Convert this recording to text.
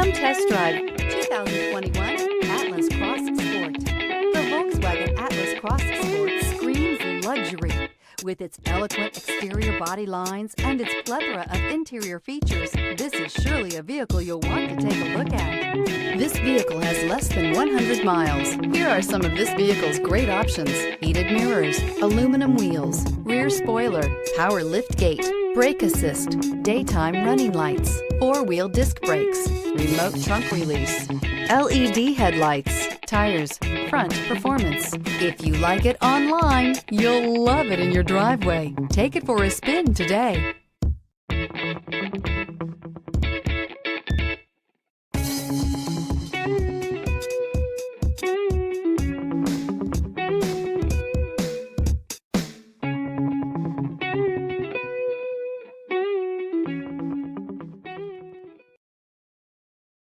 Come test drive 2021 Atlas Cross Sport. The Volkswagen Atlas Cross Sport screams luxury. With its eloquent exterior body lines and its plethora of interior features, this is surely a vehicle you'll want to take a look at. This vehicle has less than 100 miles. Here are some of this vehicle's great options: heated mirrors, aluminum wheels, rear spoiler, power liftgate, brake assist, daytime running lights, four-wheel disc brakes, remote trunk release, LED headlights, tires, front performance. If you like it online, you'll love it in your driveway. Take it for a spin today.